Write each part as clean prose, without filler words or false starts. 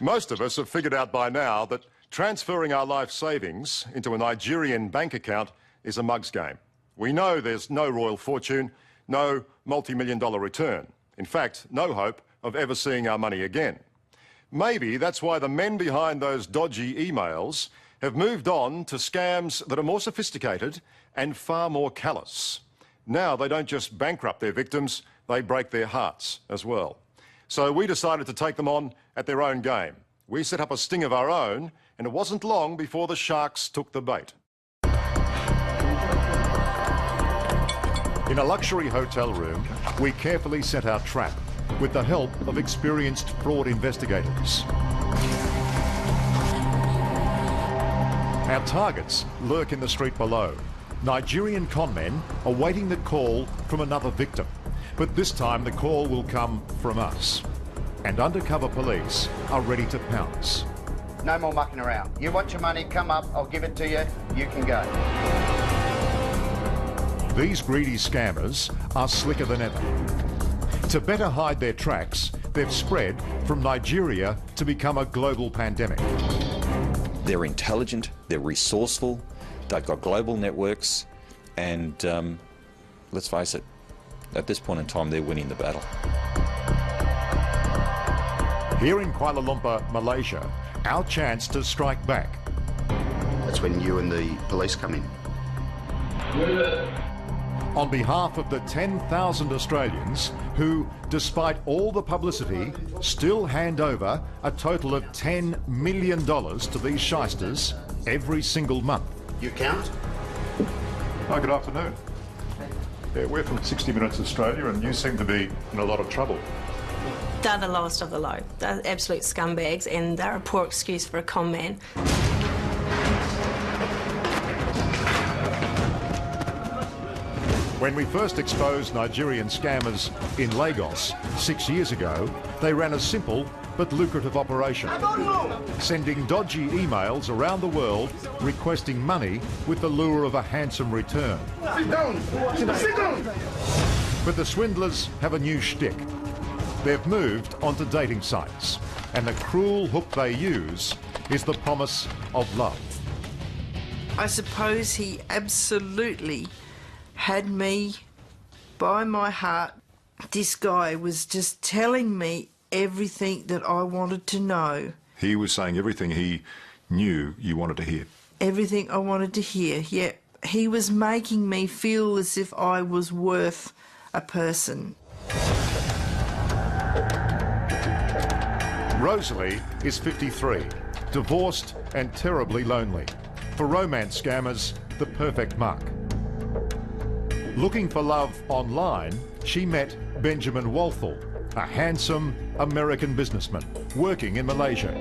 Most of us have figured out by now that transferring our life savings into a Nigerian bank account is a mug's game. We know there's no royal fortune, no multi-million-dollar return. In fact, no hope of ever seeing our money again. Maybe that's why the men behind those dodgy emails have moved on to scams that are more sophisticated and far more callous. Now they don't just bankrupt their victims, they break their hearts as well. So we decided to take them on at their own game. We set up a sting of our own, and it wasn't long before the sharks took the bait. In a luxury hotel room, we carefully set our trap with the help of experienced fraud investigators. Our targets lurk in the street below. Nigerian conmen awaiting the call from another victim. But this time the call will come from us. And undercover police are ready to pounce. No more mucking around. You want your money, come up, I'll give it to you, you can go. These greedy scammers are slicker than ever. To better hide their tracks, they've spread from Nigeria to become a global pandemic. They're intelligent, they're resourceful, they've got global networks, and let's face it, at this point in time, they're winning the battle. Here in Kuala Lumpur, Malaysia, our chance to strike back. That's when you and the police come in. On behalf of the 10,000 Australians who, despite all the publicity, still hand over a total of $10 million to these shysters every single month. You count? Oh, good afternoon. Yeah, we're from 60 Minutes Australia, and you seem to be in a lot of trouble. They're the lowest of the low. They're absolute scumbags, and they're a poor excuse for a con man. When we first exposed Nigerian scammers in Lagos 6 years ago, they ran a simple but lucrative operation, sending dodgy emails around the world requesting money with the lure of a handsome return. Sit down! Sit down! But the swindlers have a new shtick. They've moved onto dating sites, and the cruel hook they use is the promise of love. I suppose he absolutely had me by my heart. This guy was just telling me everything that I wanted to know. He was saying everything he knew you wanted to hear. Everything I wanted to hear, yeah. He was making me feel as if I was worth a person. Rosalie is 53, divorced and terribly lonely. For romance scammers, the perfect mark. Looking for love online, she met Benjamin Walthall, a handsome American businessman working in Malaysia.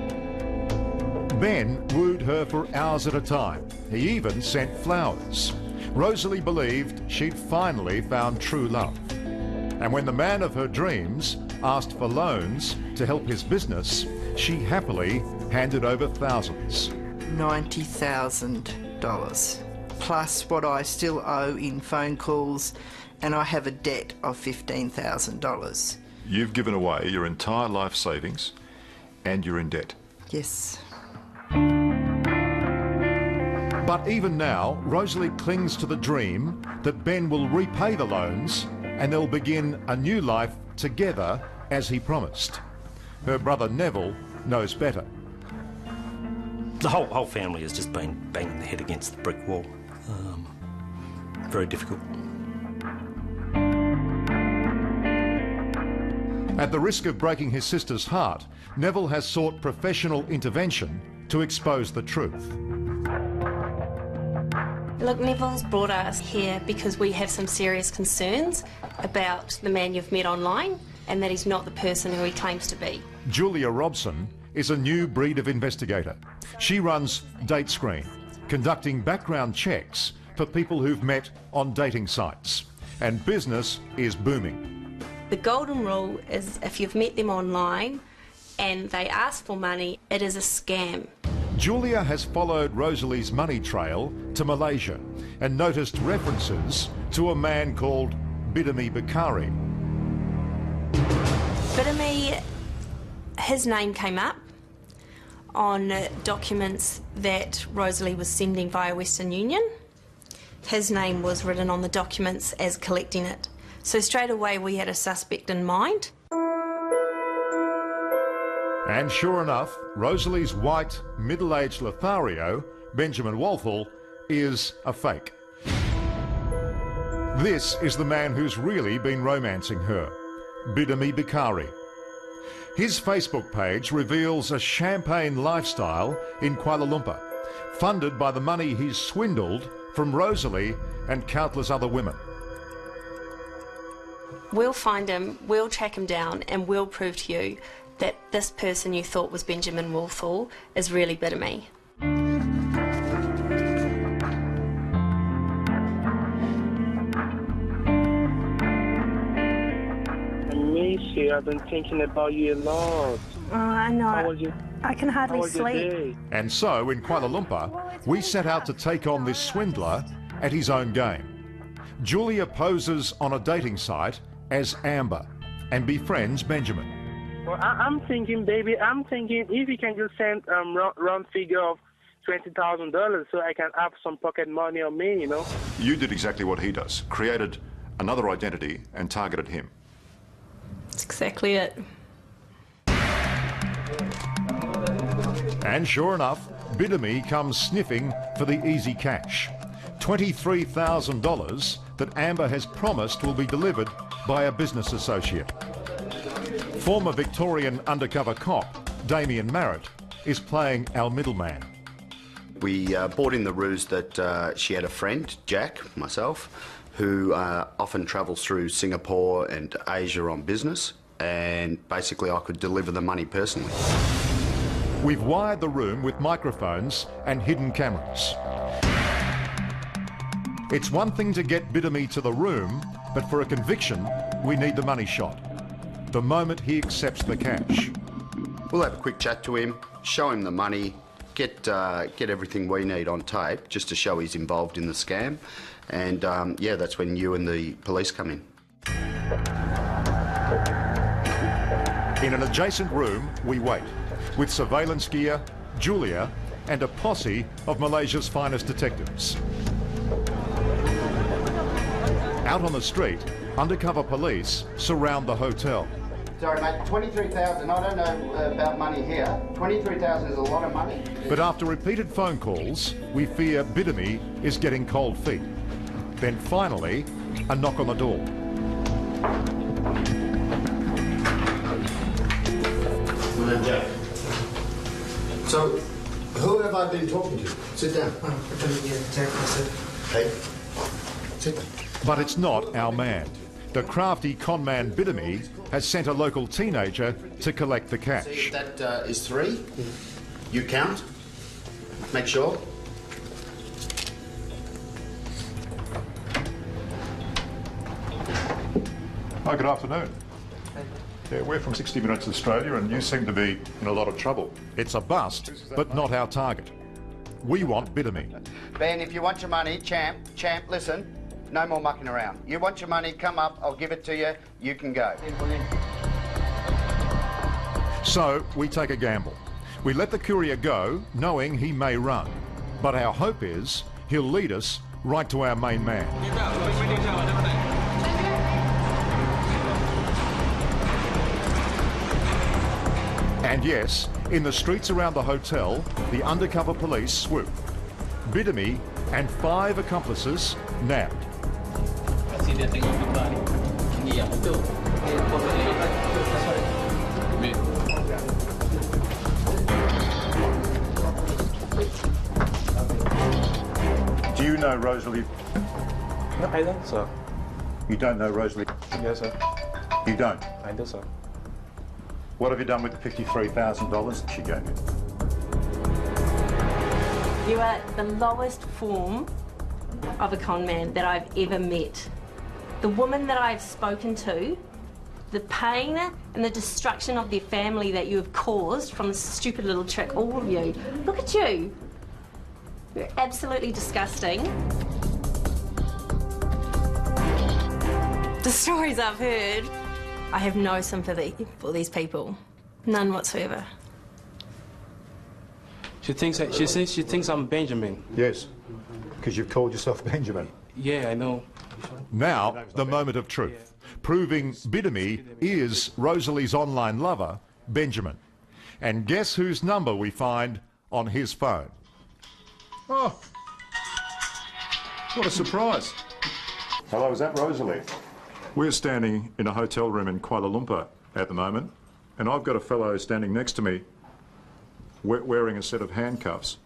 Ben wooed her for hours at a time. He even sent flowers. Rosalie believed she'd finally found true love. And when the man of her dreams asked for loans to help his business, she happily handed over thousands. $90,000, plus what I still owe in phone calls, and I have a debt of $15,000. You've given away your entire life savings and you're in debt. Yes. But even now, Rosalie clings to the dream that Ben will repay the loans and they'll begin a new life together as he promised. Her brother Neville knows better. The whole family has just been banging the head against the brick wall. Very difficult. At the risk of breaking his sister's heart, Neville has sought professional intervention to expose the truth. Look, Neville's brought us here because we have some serious concerns about the man you've met online and that he's not the person who he claims to be. Julia Robson is a new breed of investigator. She runs Date Screen, conducting background checks for people who've met on dating sites. And business is booming. The golden rule is if you've met them online and they ask for money, it is a scam. Julia has followed Rosalie's money trail to Malaysia and noticed references to a man called Bidami Bakari. Bidami, his name came up on documents that Rosalie was sending via Western Union. His name was written on the documents as collecting it. So straight away we had a suspect in mind. And sure enough, Rosalie's white, middle-aged Lothario, Benjamin Walthall, is a fake. This is the man who's really been romancing her, Bidemi Bikari. His Facebook page reveals a champagne lifestyle in Kuala Lumpur, funded by the money he's swindled from Rosalie and countless other women. We'll find him, we'll track him down, and we'll prove to you that this person you thought was Benjamin Walthall is really Bidemi. I've been thinking about you a lot. Oh, I know. How was I can hardly sleep. And so, in Kuala Lumpur, we set out to take on this swindler at his own game. Julia poses on a dating site as Amber and befriends Benjamin. Well, I'm thinking, baby, if you can just send round figure of $20,000 so I can have some pocket money on me, you know. You did exactly what he does, created another identity and targeted him. That's exactly it. And sure enough, Bidemi comes sniffing for the easy cash. $23,000 that Amber has promised will be delivered by a business associate. Former Victorian undercover cop, Damien Marrett, is playing our middleman. We bought in the ruse that she had a friend, Jack, myself, who often travels through Singapore and Asia on business, and basically I could deliver the money personally. We've wired the room with microphones and hidden cameras. It's one thing to get Bidemi to the room, but for a conviction, we need the money shot. The moment he accepts the cash. We'll have a quick chat to him, show him the money, get everything we need on tape, just to show he's involved in the scam. And yeah, that's when you and the police come in. In an adjacent room, we wait, with surveillance gear, Julia, and a posse of Malaysia's finest detectives. Out on the street, undercover police surround the hotel. Sorry, mate, 23,000. I don't know about money here. 23,000 is a lot of money. But after repeated phone calls, we fear Bidemi is getting cold feet. Then finally, a knock on the door. Jack. So, who have I been talking to? Sit down. Hey, sit down. But it's not our man. The crafty conman Bidemi has sent a local teenager to collect the cash. See if that is 3. You count. Make sure. Hi, good afternoon. Yeah, we're from 60 Minutes Australia and you seem to be in a lot of trouble. It's a bust, but not our target. We want Bidemi. Ben, if you want your money, champ, listen, no more mucking around. You want your money, come up, I'll give it to you, you can go. So we take a gamble. We let the courier go, knowing he may run. But our hope is he'll lead us right to our main man. And yes, in the streets around the hotel, the undercover police swoop. Bidemi and 5 accomplices nabbed. Do you know Rosalie? No, I don't, sir. You don't know Rosalie? Yes, sir. You don't? I do, sir. What have you done with the $53,000 that she gave you? You are the lowest form of a con man that I've ever met. The woman that I've spoken to, the pain and the destruction of their family that you have caused from this stupid little trick, all of you. Look at you. You're absolutely disgusting. The stories I've heard, I have no sympathy for these people. None whatsoever. She thinks I'm Benjamin. Yes, because you've called yourself Benjamin. Yeah, I know. Now, the moment of truth, proving Bidemi is Rosalie's online lover, Benjamin. And guess whose number we find on his phone? Oh, what a surprise. Hello, is that Rosalie? We're standing in a hotel room in Kuala Lumpur at the moment, and I've got a fellow standing next to me wearing a set of handcuffs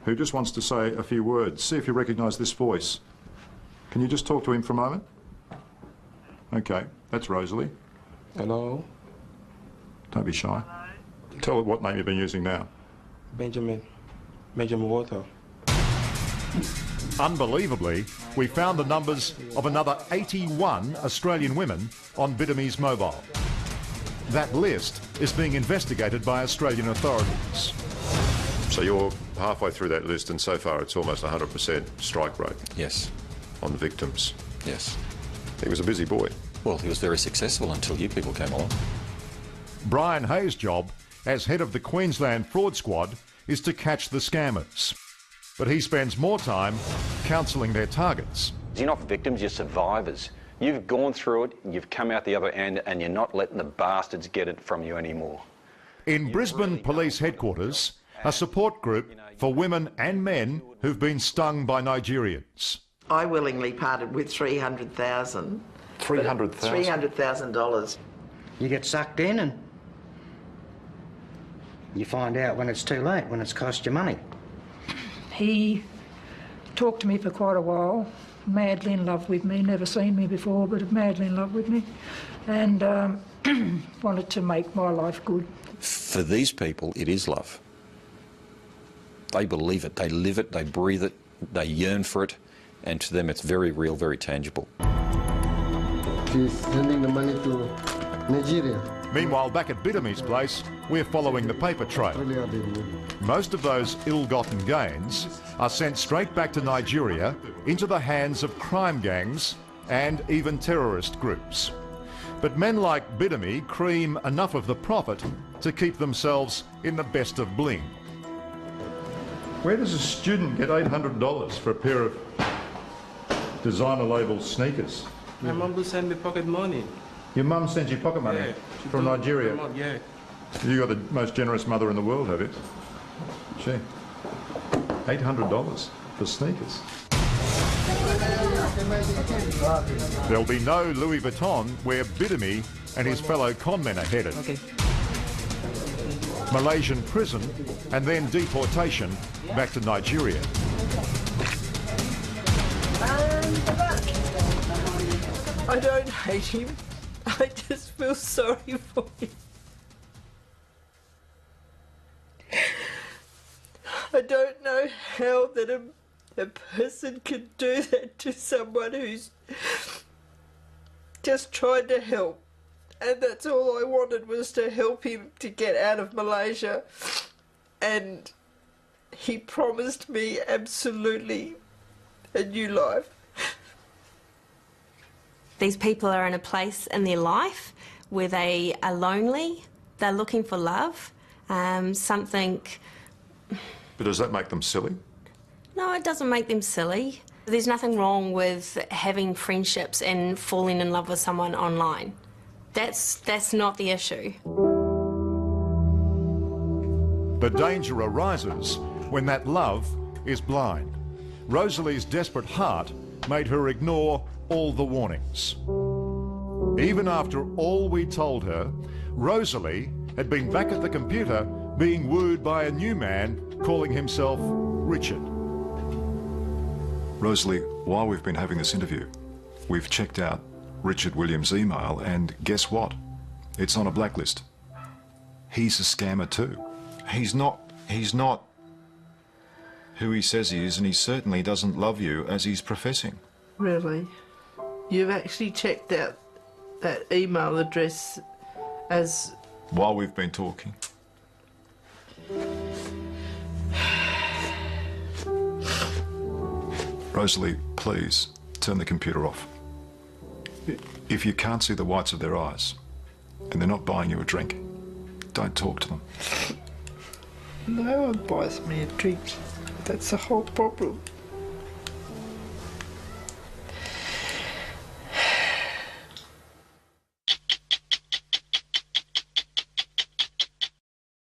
who just wants to say a few words. See if you recognise this voice. Can you just talk to him for a moment? Okay, that's Rosalie. Hello? Don't be shy. Tell her what name you've been using now. Benjamin Water. Unbelievably, we found the numbers of another 81 Australian women on Bidemi's mobile. That list is being investigated by Australian authorities. So you're halfway through that list, and so far it's almost 100% strike rate. Yes. On the victims. Yes. He was a busy boy. Well, he was very successful until you people came along. Brian Hayes' job as head of the Queensland Fraud Squad is to catch the scammers. But he spends more time counselling their targets. You're not victims, you're survivors. You've gone through it, you've come out the other end, and you're not letting the bastards get it from you anymore. In Brisbane Police Headquarters, a support group for women and men who've been stung by Nigerians. I willingly parted with $300,000. $300,000? $300,000. You get sucked in and you find out when it's too late, when it's cost you money. He talked to me for quite a while, madly in love with me, never seen me before, but madly in love with me, and wanted to make my life good. For these people, it is love. They believe it, they live it, they breathe it, they yearn for it, and to them it's very real, very tangible. She's sending the money to Nigeria. Meanwhile, back at Bidemi's place, we're following the paper trail. Most of those ill-gotten gains are sent straight back to Nigeria into the hands of crime gangs and even terrorist groups. But men like Bidemi cream enough of the profit to keep themselves in the best of bling. Where does a student get $800 for a pair of designer label sneakers? My mum will send me pocket money. Your mum sends you pocket money from Nigeria? Yeah. You got the most generous mother in the world, have you? Gee, $800 for sneakers. There'll be no Louis Vuitton where Bidemi and his fellow conmen are headed. Okay. Malaysian prison and then deportation back to Nigeria. I don't hate him. I just feel sorry for him. I don't know how that a person can do that to someone who's just tried to help. And that's all I wanted, was to help him to get out of Malaysia. And he promised me absolutely a new life. These people are in a place in their life where they are lonely, they're looking for love, something... But does that make them silly? No, it doesn't make them silly. There's nothing wrong with having friendships and falling in love with someone online. That's not the issue. The danger arises when that love is blind. Rosalie's desperate heart made her ignore all the warnings. Even after all we told her, Rosalie had been back at the computer being wooed by a new man calling himself Richard. Rosalie, while we've been having this interview, we've checked out Richard Williams' email, and guess what? It's on a blacklist. He's a scammer too. He's not who he says he is, and he certainly doesn't love you as he's professing. Really? You've actually checked out that email address as... While we've been talking. Rosalie, please, turn the computer off. If you can't see the whites of their eyes, and they're not buying you a drink, don't talk to them. No one buys me a drink. That's the whole problem.